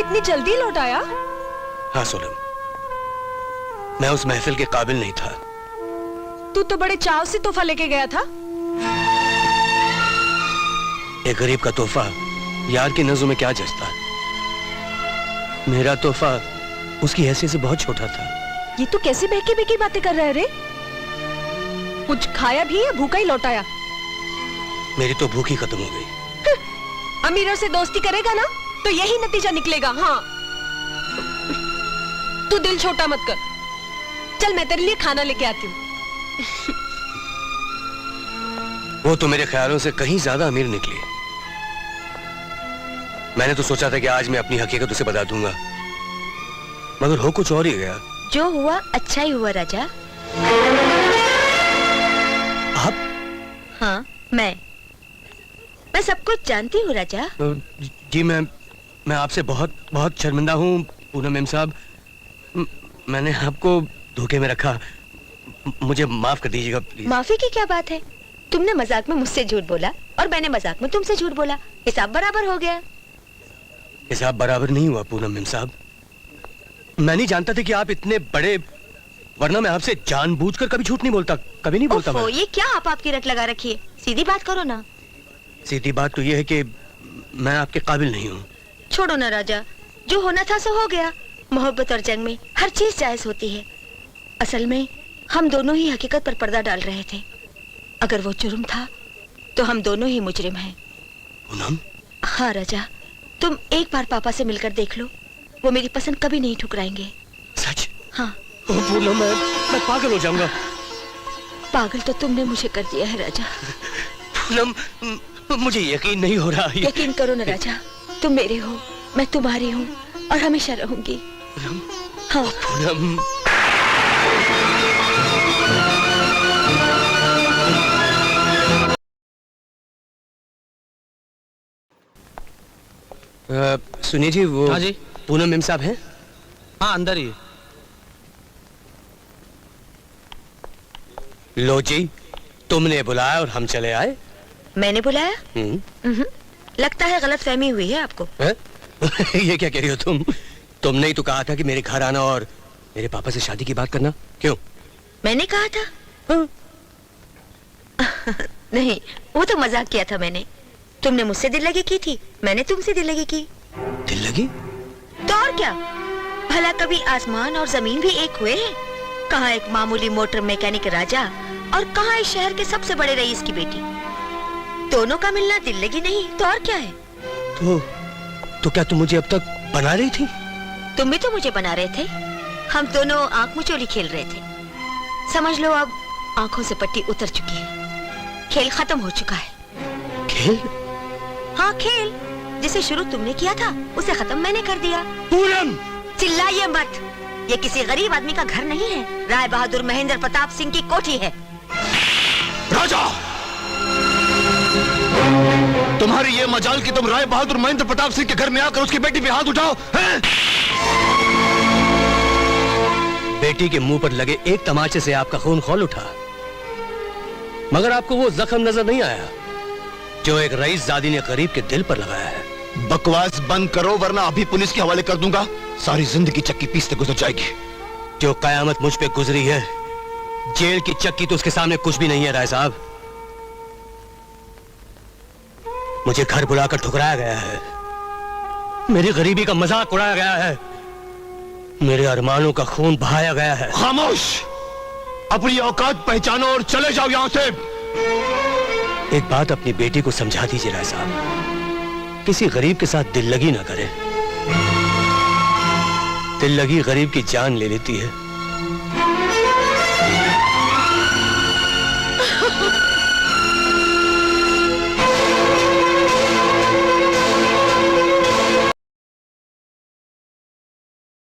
इतनी जल्दी लौट आया? हाँ सोनम, मैं उस महफिल के काबिल नहीं था। तू तो बड़े चाव से तोहफा लेके गया था। एक गरीब का तोहफा यार की नजरों में क्या जचता। मेरा तोहफा उसकी हैसियत से बहुत छोटा था। ये तू कैसी बहकी बहकी बातें कर रहा है रे? कुछ खाया भी या भूखा ही लौट आया? मेरी तो भूख ही खत्म हो गई। अमीरों से दोस्ती करेगा ना तो यही नतीजा निकलेगा। हाँ, तू दिल छोटा मत कर। चल मैं तेरे लिए खाना लेके आती हूँ। वो तो मेरे ख्यालों से कहीं ज्यादा अमीर निकली। मैंने तो सोचा था कि आज मैं अपनी हकीकत उसे बता दूंगा, मगर हो कुछ और ही गया। जो हुआ अच्छा ही हुआ राजा। आप? हाँ, मैं सब कुछ जानती हूँ राजा। जी मैं आपसे बहुत बहुत शर्मिंदा हूँ पूनम मेम साहब। मैंने आपको धोखे में रखा, मुझे माफ कर दीजिएगा प्लीज। माफी की क्या बात है? तुमने मजाक में मुझसे झूठ बोला और मैंने मजाक में तुमसे झूठ बोला, हिसाब बराबर हो गया। हिसाब बराबर नहीं हुआ पूनम मेम साहब। मैं नहीं जानता था कि आप इतने बड़े, वरना मैं आपसे जानबूझकर कभी झूठ नहीं बोलता, कभी नहीं बोलता। ये क्या आप आपकी रट लगा रखी है? सीधी बात करो ना। सीधी बात तो ये है कि मैं आपके काबिल नहीं हूँ। छोड़ो ना राजा, जो होना था सो हो गया। मोहब्बत और जंग में हर चीज जायज होती है। असल में हम दोनों ही हकीकत पर पर्दा डाल रहे थे। अगर वो जुर्म था तो हम दोनों ही मुजरिम हैं। पूनम? हाँ राजा, तुम एक बार पापा से मिलकर देख लो, वो मेरी पसंद कभी नहीं ठुकराएंगे। सच? हाँ। पूनम, मैं पागल हो जाऊंगा। पागल तो तुमने मुझे कर दिया है राजा। पूनम, मुझे यकीन नहीं हो रहा। यकीन करो ना राजा, तुम मेरे हो, मैं तुम्हारी हूँ और हमेशा रहूंगी। हाँ पूनम। सुनिए जी, वो हाँ जी, पूनम मेम साहब हैं? हाँ अंदर ही। लो जी, तुमने बुलाया और हम चले आए। मैंने बुलाया? लगता है गलत फहमी हुई है आपको। ये क्या कह रही हो तुम? तुमने ही तो कहा था कि मेरे घर आना और मेरे पापा से शादी की बात करना। क्यों? मैंने कहा था? हाँ। नहीं, वो तो मजाक किया था मैंने। तुमने मुझसे दिल लगी की थी, मैंने तुमसे दिल लगी की। दिल लगी? तो और क्या, भला कभी आसमान और जमीन भी एक हुए हैं? कहाँ एक मामूली मोटर मैकेनिक राजा और कहाँ इस शहर के सबसे बड़े रईस की बेटी। दोनों का मिलना दिल लगी नहीं तो और क्या है? तो क्या तुम मुझे अब तक बना रही थी? तुम भी तो मुझे बना रहे थे। हम दोनों आंख मिचोली खेल रहे थे। समझ लो अब आंखों से पट्टी उतर चुकी है, खेल खत्म हो चुका है। खेल? हाँ खेल, जिसे शुरू तुमने किया था उसे खत्म मैंने कर दिया। पूनम! चिल्लाइए मत, ये किसी गरीब आदमी का घर नहीं है, राय बहादुर महेंद्र प्रताप सिंह की कोठी है। राजा, तुम्हारी ये मजाल कि तुम राय बहादुर महेंद्र प्रताप सिंह के घर में आकर उसकी बेटी पे हाथ उठाओ हैं? बेटी के मुंह पर लगे एक तमाचे से आपका खून खौल उठा, मगर आपको वो जख्म नजर नहीं आया जो एक रईसजादी ने गरीब के दिल पर लगाया है। बकवास बंद करो वरना अभी पुलिस के हवाले कर दूंगा। सारी जिंदगी चक्की पीसते गुजर जाएगी। जो कयामत मुझ पे गुजरी है, जेल की चक्की तो उसके सामने कुछ भी नहीं है। राय साहब, मुझे घर बुलाकर ठुकराया गया है, मेरी गरीबी का मजाक उड़ाया गया है, मेरे अरमानों का खून बहाया गया है। खामोश, अपनी औकात पहचानो और चले जाओ यहां से। एक बात अपनी बेटी को समझा दीजिए राय साहब, किसी गरीब के साथ दिल लगी ना करें। दिल लगी गरीब की जान ले लेती है।